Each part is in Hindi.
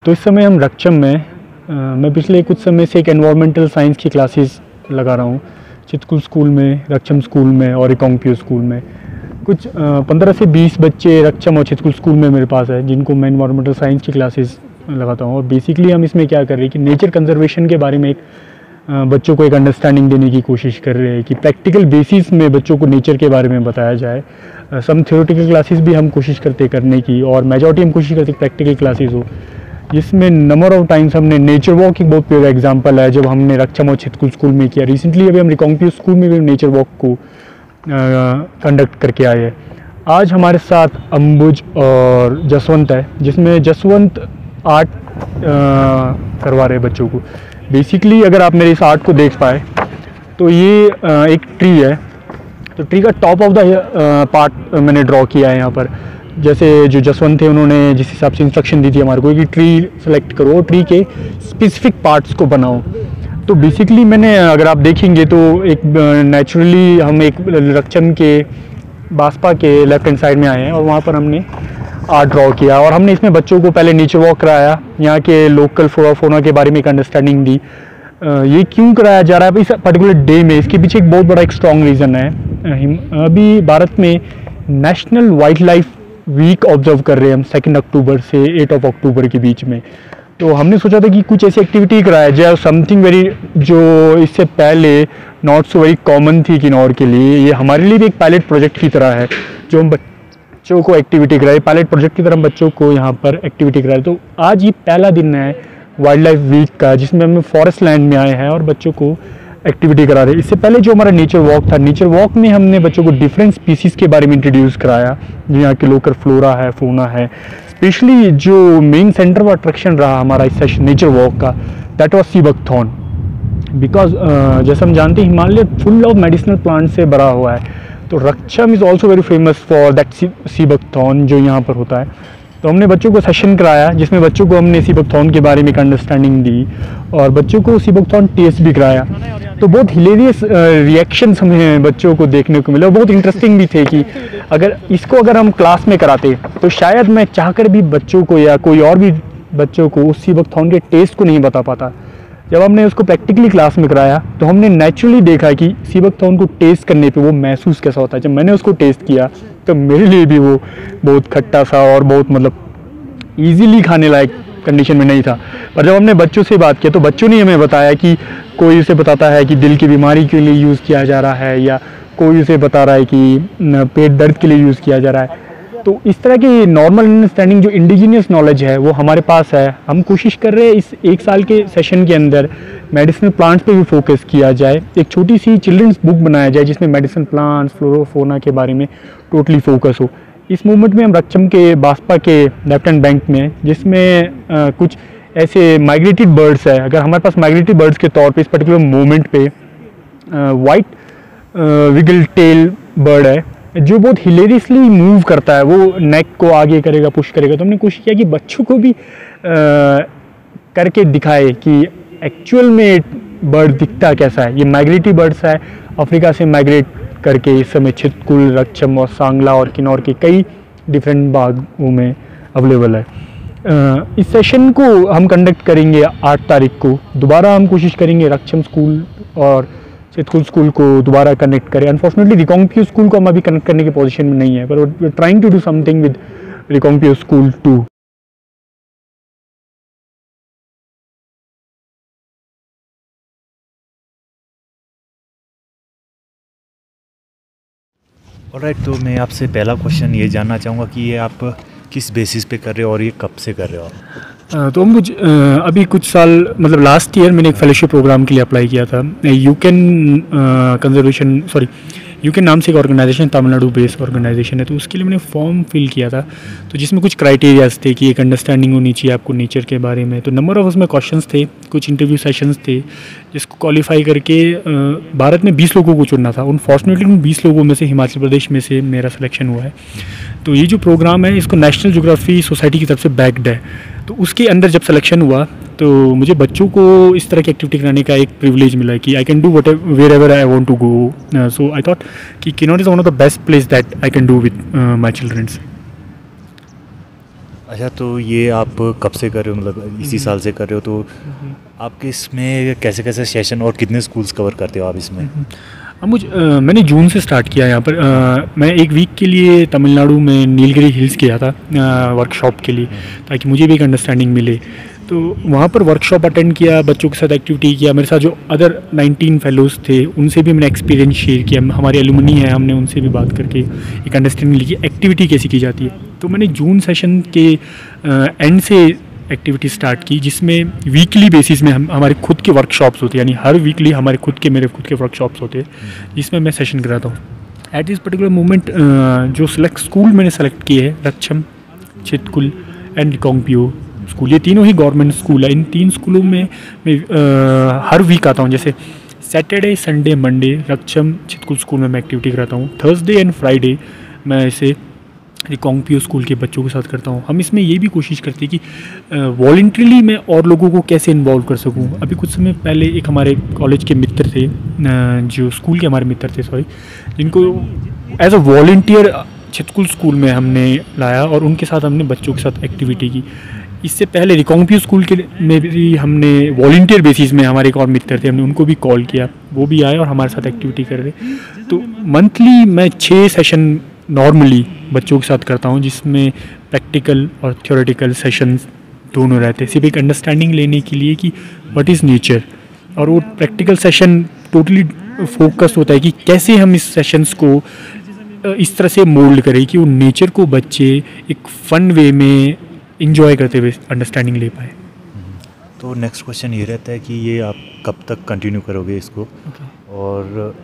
तो इस समय हम रक्षम में मैं पिछले कुछ समय से एक एनवायरमेंटल साइंस की क्लासेस लगा रहा हूँ चितकुल स्कूल में, रक्षम स्कूल में और रिकांगपिओ स्कूल में। कुछ 15 से 20 बच्चे रक्षम और चितकुल स्कूल में मेरे पास है जिनको मैं एनवायरमेंटल साइंस की क्लासेस लगाता हूँ। और बेसिकली हम इसमें क्या कर रहे हैं कि नेचर कंजर्वेशन के बारे में एक बच्चों को एक अंडरस्टैंडिंग देने की कोशिश कर रहे हैं कि प्रैक्टिकल बेसिस में बच्चों को नेचर के बारे में बताया जाए। सम थ्योरेटिकल क्लासेस भी हम कोशिश करते करने की, और मेजॉरिटी हम कोशिश करते प्रैक्टिकल क्लासेस हो, जिसमें नंबर ऑफ टाइम्स हमने नेचर वॉक एक बहुत प्योर एग्जांपल है जब हमने रक्षम और चितकुल स्कूल में किया। रिसेंटली अभी हम रिकांगपिओ स्कूल में भी नेचर वॉक को कंडक्ट करके आए हैं। आज हमारे साथ अंबुज और जसवंत है, जिसमें जसवंत आर्ट करवा रहे बच्चों को। बेसिकली अगर आप मेरे इस आर्ट को देख पाए तो ये एक ट्री है, तो ट्री का टॉप ऑफ द पार्ट मैंने ड्रॉ किया है यहाँ पर। जैसे जो जसवंत थे उन्होंने जिस हिसाब से इंस्ट्रक्शन दी थी हमारे को कि ट्री सेलेक्ट करो, ट्री के स्पेसिफिक पार्ट्स को बनाओ। तो बेसिकली मैंने, अगर आप देखेंगे तो एक नेचुरली हम एक रक्षम के बासपा के लेफ्ट हैंड साइड में आए हैं और वहाँ पर हमने आर्ट ड्रॉ किया और हमने इसमें बच्चों को पहले नेचर वॉक कराया, यहाँ के लोकल फ्लोरा फौना के बारे में एक अंडरस्टैंडिंग दी। ये क्यों कराया जा रहा है इस पर्टिकुलर डे में, इसके पीछे एक बहुत बड़ा एक स्ट्रॉन्ग रीज़न है। अभी भारत में national wildlife week observe कर रहे हैं हम 2 अक्टूबर से 8 अक्टूबर के बीच में। तो हमने सोचा था कि कुछ ऐसी एक्टिविटी कराया जाए, समथिंग वेरी जो इससे पहले नॉट सो वेरी कॉमन थी किन्नौर के लिए। ये हमारे लिए भी एक पायलट प्रोजेक्ट की तरह है जो हम बच्चों को एक्टिविटी कराए, पायलट प्रोजेक्ट की तरह हम बच्चों को यहाँ पर एक्टिविटी कराए। तो आज ये पहला दिन है वाइल्ड लाइफ वीक का जिसमें हम फॉरेस्ट लैंड में आए हैं और बच्चों को एक्टिविटी करा रहे हैं। इससे पहले जो हमारा नेचर वॉक था, नेचर वॉक में हमने बच्चों को डिफरेंट स्पीसीज़ के बारे में इंट्रोड्यूस कराया, जो यहाँ के लोकल फ्लोरा है, फौना है। स्पेशली जो मेन सेंटर ऑफ अट्रैक्शन रहा हमारा इस सेशन नेचर वॉक का, that was sea buckthorn. Because जैसे हम जानते हैं Himalaya full of medicinal plant से भरा हुआ है, तो Raksham is also very famous for that sea buckthorn जो यहाँ पर होता है। तो हमने बच्चों को सेशन कराया जिसमें बच्चों को हमने सी बकथॉर्न के बारे में एक अंडरस्टैंडिंग दी और बच्चों को सी बकथॉर्न टेस्ट भी कराया। तो बहुत हिलेरियस रिएक्शंस हमें बच्चों को देखने को मिले और बहुत इंटरेस्टिंग भी थे कि अगर हम क्लास में कराते तो शायद मैं चाहकर भी बच्चों को या कोई और भी बच्चों को उस सी बकथॉर्न के टेस्ट को नहीं बता पाता। जब हमने उसको प्रैक्टिकली क्लास में कराया तो हमने नेचुरली देखा कि सी बकथॉर्न को टेस्ट करने पे वो महसूस कैसा होता है। जब मैंने उसको टेस्ट किया तो मेरे लिए भी वो बहुत खट्टा सा और बहुत मतलब ईजीली खाने लायक कंडीशन में नहीं था। पर जब हमने बच्चों से बात किया तो बच्चों ने हमें बताया कि कोई उसे बताता है कि दिल की बीमारी के लिए यूज़ किया जा रहा है, या कोई उसे बता रहा है कि पेट दर्द के लिए यूज़ किया जा रहा है। तो इस तरह की नॉर्मल अंडरस्टैंडिंग जो इंडिजीनियस नॉलेज है वो हमारे पास है। हम कोशिश कर रहे हैं इस 1 साल के सेशन के अंदर मेडिसिनल प्लांट्स पे भी फोकस किया जाए, एक छोटी सी चिल्ड्रंस बुक बनाया जाए जिसमें मेडिसिनल प्लांट्स, फ्लोरोफोना के बारे में टोटली फोकस हो। इस मूवमेंट में हम रक्षम के बासपा के लेफ्ट हैंड बैंक में, जिसमें कुछ ऐसे माइग्रेटेड बर्ड्स है। अगर हमारे पास माइग्रेटेड बर्ड्स के तौर पे इस पर्टिकुलर मूवमेंट पे वाइट विगल टेल बर्ड है जो बहुत हिलेरियसली मूव करता है, वो नेक को आगे करेगा, पुश करेगा। तो हमने कोशिश किया कि बच्चों को भी करके दिखाए कि एक्चुअल में बर्ड दिखता कैसा है। ये माइग्रेटरी बर्ड्स है, अफ्रीका से माइग्रेट करके इस समय चितकुल, रक्षम और सांगला और किन्नौर के कई डिफरेंट बागों में अवेलेबल है। इस सेशन को हम कंडक्ट करेंगे 8 तारीख को। दोबारा हम कोशिश करेंगे रक्षम स्कूल और चितकुल स्कूल को दोबारा कनेक्ट करें। अनफॉर्चुनेटली रिकांगपिओ स्कूल को हम अभी कनेक्ट करने की पोजीशन में नहीं है, पर we are trying to do something with Reckong Peo school too. Alright, तो मैं आपसे पहला क्वेश्चन ये जानना चाहूँगा कि ये आप किस बेसिस पे कर रहे हो और ये कब से कर रहे हो? तो मुझे अभी कुछ साल मतलब लास्ट ईयर मैंने एक फेलोशिप प्रोग्राम के लिए अप्लाई किया था। यूकेन नाम से एक ऑर्गेनाइजेशन, तमिलनाडु बेस्ड ऑर्गेनाइजेशन है, तो उसके लिए मैंने फॉर्म फिल किया था। तो जिसमें कुछ क्राइटेरियाज थे कि एक अंडरस्टैंडिंग होनी चाहिए आपको नेचर के बारे में। तो नंबर ऑफ उसमें क्वेश्चंस थे, कुछ इंटरव्यू सेशंस थे जिसको क्वालिफाई करके भारत में 20 लोगों को चुनना था। अनफॉर्चुनेटली उन 20 लोगों में से हिमाचल प्रदेश में से मेरा सिलेक्शन हुआ है। तो ये जो प्रोग्राम है इसको नेशनल ज्योग्राफी सोसाइटी की तरफ से बैक्ड है। तो उसके अंदर जब सिलेक्शन हुआ तो मुझे बच्चों को इस तरह की एक्टिविटी कराने का एक प्रिविलेज मिला कि I can do wherever I want to go. So I thought कि Kinnaur is one of the best place that I can do with my childrens. अच्छा, तो ये आप कब से कर रहे हो, मतलब इसी साल से कर रहे हो, तो आपके इसमें कैसे कैसे सेशन और कितने स्कूल्स कवर करते हो आप इसमें? अब मैंने जून से स्टार्ट किया यहाँ पर। मैं एक वीक के लिए तमिलनाडु में नीलगिरी हिल्स गया था वर्कशॉप के लिए, ताकि मुझे भी एक अंडरस्टैंडिंग मिले। तो वहाँ पर वर्कशॉप अटेंड किया, बच्चों के साथ एक्टिविटी किया, मेरे साथ जो अदर 19 फेलोज़ थे उनसे भी मैंने एक्सपीरियंस शेयर किया, हमारे एलुमनी हैं, हमने उनसे भी बात करके एक अंडरस्टैंडिंग ली कि एक्टिविटी कैसी की जाती है। तो मैंने जून सेशन के एंड से एक्टिविटी स्टार्ट की, जिसमें वीकली बेसिस में हमारे खुद के वर्कशॉप्स होते हैं, यानी हर वीकली हमारे मेरे खुद के वर्कशॉप्स होते हैं जिसमें मैं सेशन कराता हूँ। एट दिस पर्टिकुलर मोमेंट जो स्कूल मैंने सेलेक्ट किए हैं, रक्षम, चितकुल एंड रिकांगपिओ स्कूल, ये तीनों ही गवर्नमेंट स्कूल है। इन 3 स्कूलों में मैं हर वीक आता हूँ। जैसे Saturday, Sunday, Monday Raksham, Chitkul school में मैं एक्टिविटी कराता हूँ। थर्सडे एंड फ्राइडे मैं इसे रिकांगपिओ स्कूल के बच्चों के साथ करता हूँ। हम इसमें ये भी कोशिश करते हैं कि वॉलंटरीली मैं और लोगों को कैसे इन्वॉल्व कर सकूँ। अभी कुछ समय पहले एक हमारे कॉलेज के मित्र थे, जो स्कूल के हमारे मित्र थे जिनको as a volunteer Chitkul school में हमने लाया और उनके साथ हमने बच्चों के साथ एक्टिविटी की। इससे पहले रिकांगपिओ स्कूल के में भी हमने वॉलंटियर बेसिस में, हमारे एक और मित्र थे, हमने उनको भी कॉल किया, वो भी आए और हमारे साथ एक्टिविटी कर रहे। तो मंथली मैं 6 सेशन नॉर्मली बच्चों के साथ करता हूँ, जिसमें प्रैक्टिकल और थ्योरेटिकल सेशंस दोनों रहते हैं, सिर्फ एक अंडरस्टैंडिंग लेने के लिए कि व्हाट इज़ नेचर। और वो प्रैक्टिकल सेशन टोटली फोकस होता है कि कैसे हम इस सेशंस को इस तरह से मोल्ड करें कि वो नेचर को बच्चे एक फ़न वे में इंजॉय करते हुए अंडरस्टैंडिंग ले पाए। तो नेक्स्ट क्वेश्चन ये रहता है कि ये आप कब तक कंटिन्यू करोगे इसको? और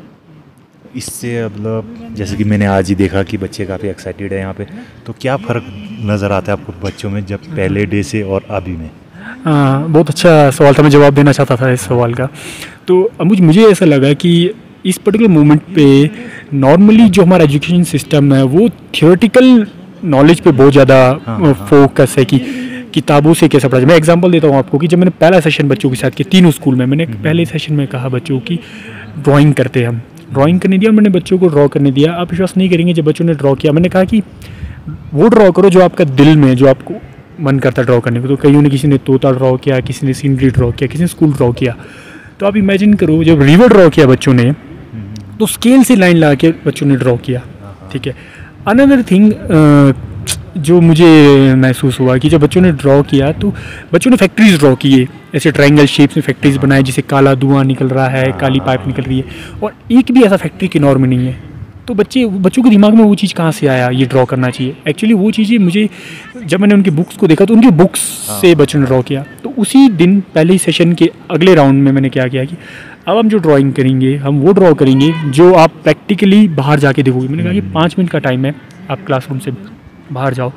इससे मतलब जैसे कि मैंने आज ही देखा कि बच्चे काफ़ी एक्साइटेड है यहाँ पे, तो क्या फ़र्क नज़र आता है आपको बच्चों में जब पहले डे से और अभी में? बहुत अच्छा सवाल था, मैं जवाब देना चाहता था इस सवाल का। तो मुझे ऐसा लगा कि इस पर्टिकुलर मोमेंट पे नॉर्मली जो हमारा एजुकेशन सिस्टम है वो थियोरेटिकल नॉलेज पे बहुत ज़्यादा फोकस है कि किताबों से कैसा पढ़ा जाए। मैं एग्जांपल देता हूँ आपको कि जब मैंने पहला सेशन बच्चों के साथ किया तीनों स्कूल में, मैंने पहले सेशन में कहा बच्चों की ड्राइंग करते हैं, हम ड्राइंग करने दिया, मैंने बच्चों को ड्रॉ करने दिया। आप विश्वास नहीं करेंगे, जब बच्चों ने ड्रॉ किया मैंने कहा कि वो ड्रॉ करो जो आपका दिल में, जो आपको मन करता है ड्रॉ करने को। तो कईयों ने, किसी ने तोता ड्रॉ किया, किसी ने सीनरी ड्रॉ किया, किसी ने स्कूल ड्रॉ किया। तो आप इमेजिन करो जब रिवर ड्रॉ किया बच्चों ने, तो स्केल से लाइन ला के बच्चों ने ड्रॉ किया, ठीक है। अनदर थिंग जो मुझे महसूस हुआ कि जब बच्चों ने ड्रॉ किया तो बच्चों ने फैक्ट्रीज ड्रॉ किए, ऐसे ट्रायंगल शेप्स में फैक्ट्रीज बनाए, जिसे काला धुआं निकल रहा है, काली पाइप निकल रही है, और एक भी ऐसा फैक्ट्री किन्नौर में नहीं है। तो बच्चों के दिमाग में वो चीज़ कहाँ से आया, ये ड्रॉ करना चाहिए। एक्चुअली वो चीज़ें मुझे, जब मैंने उनकी बुक्स को देखा तो उनकी बुक्स से बच्चों ने ड्रॉ किया। तो उसी दिन पहले ही सेशन के अगले राउंड में मैंने क्या किया कि अब हम जो ड्राइंग करेंगे, हम वो ड्रॉ करेंगे जो आप प्रैक्टिकली बाहर जाके देखोगे। मैंने कहा कि 5 मिनट का टाइम है, आप क्लासरूम से बाहर जाओ,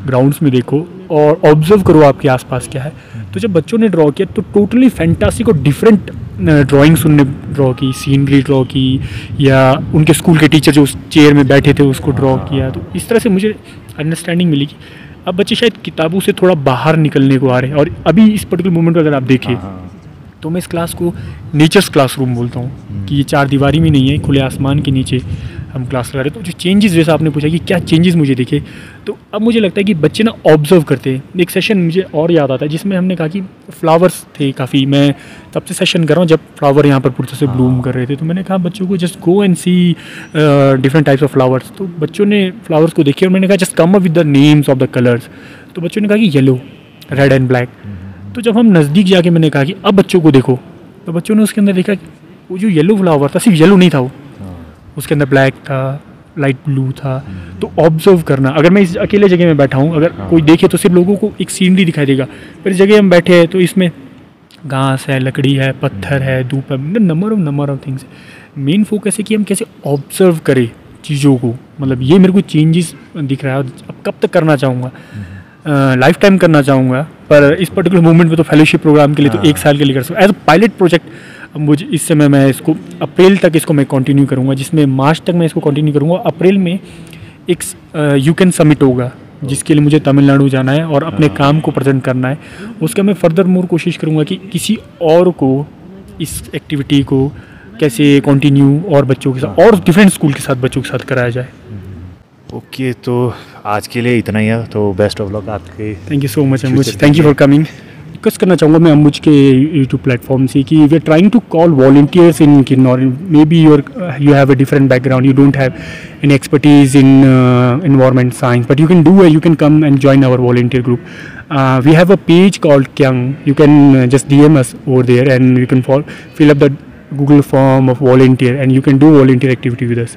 ग्राउंड्स में देखो और ऑब्जर्व करो आपके आसपास क्या है। तो जब बच्चों ने ड्रॉ किया तो टोटली फैंटास्टिक और डिफरेंट ड्राइंग्स उन्होंने ड्रॉ की, सीनरी ड्रॉ की, या उनके स्कूल के टीचर जो उस चेयर में बैठे थे उसको ड्रॉ किया। तो इस तरह से मुझे अंडरस्टैंडिंग मिली कि अब बच्चे शायद किताबों से थोड़ा बाहर निकलने को आ रहे हैं। और अभी इस पर्टिकुलर मोमेंट पर अगर आप देखें तो मैं इस क्लास को नेचर्स क्लासरूम बोलता हूँ कि ये 4 दीवारी में नहीं है, खुले आसमान के नीचे हम क्लास लगा रहे। तो जो चेंजेस, जैसा आपने पूछा कि क्या चेंजेस मुझे दिखे, तो अब मुझे लगता है कि बच्चे ना ऑब्जर्व करते हैं। एक सेशन मुझे और याद आता है जिसमें हमने कहा कि फ्लावर्स थे काफ़ी, मैं तब से सेशन कर रहा हूँ जब फ्लावर यहाँ पर पूरी से ब्लूम कर रहे थे। तो मैंने कहा बच्चों को just go and see different types of flowers. तो बच्चों ने फ्लावर्स को देखे और मैंने कहा just come up with the names of the colours. तो बच्चों ने कहा कि येलो, रेड एंड ब्लैक। तो जब हम नज़दीक जाके मैंने कहा कि अब बच्चों को देखो, तो बच्चों ने उसके अंदर देखा कि वो जो येलो फ्लावर था सिर्फ येलो नहीं था, वो उसके अंदर ब्लैक था, लाइट ब्लू था। तो ऑब्जर्व करना, अगर मैं इस अकेले जगह में बैठा हूँ, अगर कोई देखे तो सिर्फ लोगों को एक सीनरी दिखाई देगा, फिर जगह हम बैठे हैं तो इसमें घास है, लकड़ी है, पत्थर है, धूप है, number of things. Main focus है कि हम कैसे ऑब्जर्व करें चीज़ों को। मतलब ये मेरे को चेंजेस दिख रहा है। अब कब तक करना चाहूँगा, लाइफ टाइम करना चाहूँगा, पर इस पर्टिकुलर मूवमेंट में तो फेलोशिप प्रोग्राम के लिए तो 1 साल के लिए कर सकूँ एज अ पायलट प्रोजेक्ट। मुझे इस समय मैं इसको अप्रैल तक इसको मैं कंटिन्यू करूँगा, जिसमें मार्च तक मैं इसको कंटिन्यू करूँगा। अप्रैल में एक यूकेन समिट होगा जिसके लिए मुझे तमिलनाडु जाना है और अपने काम को प्रेजेंट करना है। उसका मैं फर्दर मोर कोशिश करूँगा कि किसी और को इस एक्टिविटी को कैसे कंटिन्यू और बच्चों के साथ और डिफरेंट स्कूल के साथ बच्चों के साथ कराया जाए। ओके, तो आज के लिए इतना ही है, तो बेस्ट ऑफ लक आपके। Thank you so much Future Ambuj, के थैंक यू लिए। For coming. रिक्वेस्ट करना चाहूँगा मैं अम्बुज के यूट्यूब प्लेटफॉर्म से कि we are trying to call volunteers in Kinnaur. Maybe you have a different background, you don't have any expertise in environment science, but you can come and join our volunteer group. We have a page called Kyang. You can just DM us over there and you can fill up the Google form of volunteer and you can do volunteer activity with us.